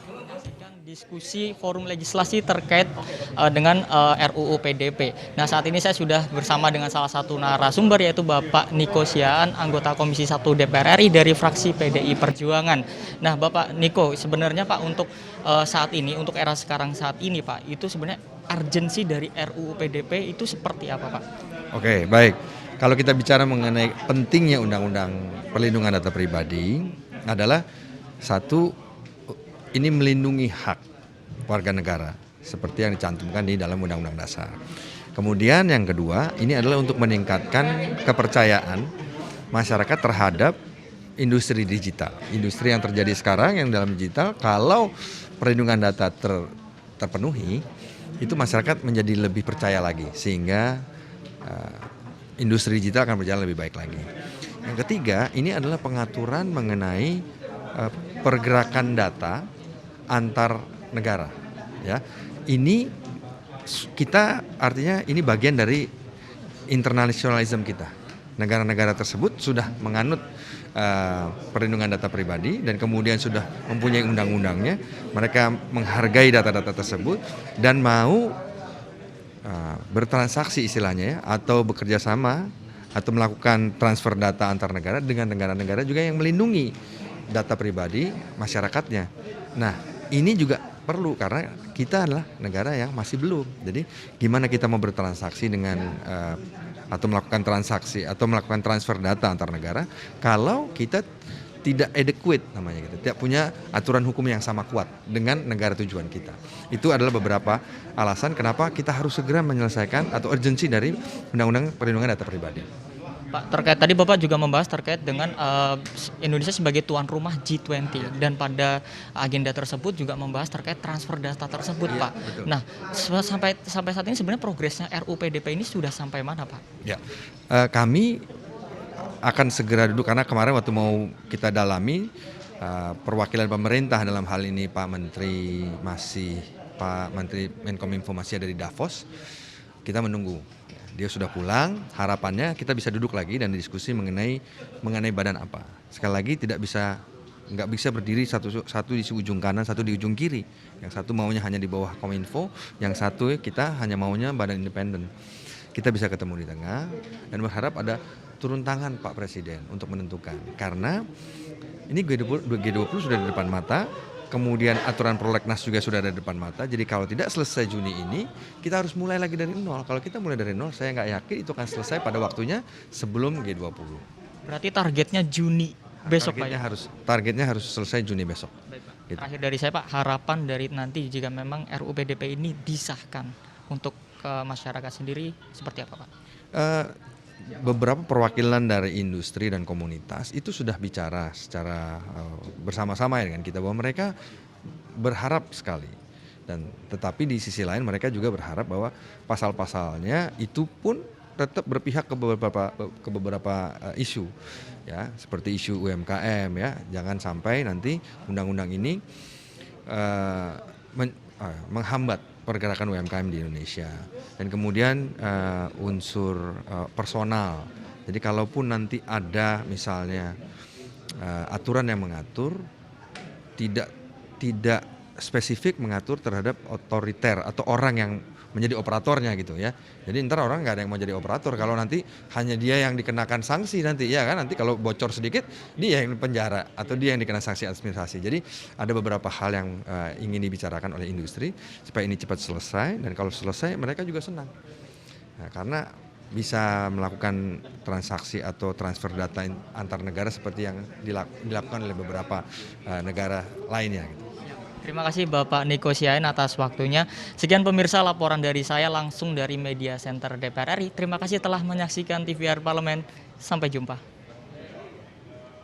Menyaksikan diskusi forum legislasi terkait dengan RUU PDP. Nah, saat ini saya sudah bersama dengan salah satu narasumber yaitu Bapak Niko Siaan, anggota Komisi 1 DPR RI dari fraksi PDI Perjuangan. Nah, Bapak Niko, sebenarnya Pak untuk saat ini, untuk era sekarang saat ini Pak, itu sebenarnya urgensi dari RUU PDP itu seperti apa Pak? Oke, baik. Kalau kita bicara mengenai pentingnya Undang-Undang Perlindungan Data Pribadi adalah satu, ini melindungi hak warga negara seperti yang dicantumkan di dalam Undang-Undang Dasar. Kemudian yang kedua, ini adalah untuk meningkatkan kepercayaan masyarakat terhadap industri digital. Industri yang terjadi sekarang yang dalam digital, kalau perlindungan data terpenuhi, itu masyarakat menjadi lebih percaya lagi sehingga industri digital akan berjalan lebih baik lagi. Yang ketiga, ini adalah pengaturan mengenai pergerakan data antar negara. Ya, ini kita artinya ini bagian dari internationalism kita. Negara-negara tersebut sudah menganut perlindungan data pribadi dan kemudian sudah mempunyai undang-undangnya. Mereka menghargai data-data tersebut dan mau bertransaksi istilahnya ya, atau bekerja sama atau melakukan transfer data antar negara dengan negara-negara juga yang melindungi data pribadi masyarakatnya. Nah, ini juga perlu karena kita adalah negara yang masih belum. Jadi gimana kita mau bertransaksi dengan atau melakukan transaksi atau melakukan transfer data antar negara kalau kita tidak adequate namanya gitu, tidak punya aturan hukum yang sama kuat dengan negara tujuan kita. Itu adalah beberapa alasan kenapa kita harus segera menyelesaikan atau urgensi dari Undang-Undang Perlindungan Data Pribadi. Pak, terkait tadi Bapak juga membahas terkait dengan Indonesia sebagai tuan rumah G20 dan pada agenda tersebut juga membahas terkait transfer data tersebut, Pak. Betul. Nah, sampai saat ini sebenarnya progresnya RUU PDP ini sudah sampai mana, Pak? Ya, kami akan segera duduk karena kemarin waktu mau kita dalami perwakilan pemerintah dalam hal ini Pak Menteri Menkominfo masih ada di Davos. Kita menunggu. Dia sudah pulang, harapannya kita bisa duduk lagi dan diskusi mengenai badan apa. Sekali lagi nggak bisa berdiri satu di ujung kanan, satu di ujung kiri. Yang satu maunya hanya di bawah Kominfo, yang satu kita hanya maunya badan independen. Kita bisa ketemu di tengah dan berharap ada turun tangan Pak Presiden untuk menentukan. Karena ini G20 sudah di depan mata, kemudian aturan prolegnas juga sudah ada di depan mata. Jadi kalau tidak selesai Juni ini, kita harus mulai lagi dari nol. Kalau kita mulai dari nol, saya nggak yakin itu akan selesai pada waktunya sebelum G20. Berarti targetnya Juni besok, Pak ya? Targetnya harus selesai Juni besok. Baik, Pak. Gitu. Terakhir dari saya, Pak, harapan dari nanti jika memang RUU PDP ini disahkan untuk ke masyarakat sendiri seperti apa, Pak? Beberapa perwakilan dari industri dan komunitas itu sudah bicara secara bersama-sama ya dengan kita bahwa mereka berharap sekali dan tetapi di sisi lain mereka juga berharap bahwa pasal-pasalnya itu pun tetap berpihak ke beberapa isu ya seperti isu UMKM ya, jangan sampai nanti undang-undang ini menghambat pergerakan UMKM di Indonesia dan kemudian unsur personal. Jadi kalaupun nanti ada misalnya aturan yang mengatur tidak spesifik mengatur terhadap otoriter atau orang yang menjadi operatornya gitu ya. Jadi ntar orang nggak ada yang mau jadi operator kalau nanti hanya dia yang dikenakan sanksi nanti ya kan, nanti kalau bocor sedikit dia yang penjara atau dia yang dikena sanksi administrasi. Jadi ada beberapa hal yang ingin dibicarakan oleh industri supaya ini cepat selesai dan kalau selesai mereka juga senang. Nah, karena bisa melakukan transaksi atau transfer data antar negara seperti yang dilakukan oleh beberapa negara lainnya gitu. Terima kasih Bapak Niko Siahaan atas waktunya. Sekian pemirsa laporan dari saya langsung dari Media Center DPR RI. Terima kasih telah menyaksikan TVR Parlemen. Sampai jumpa.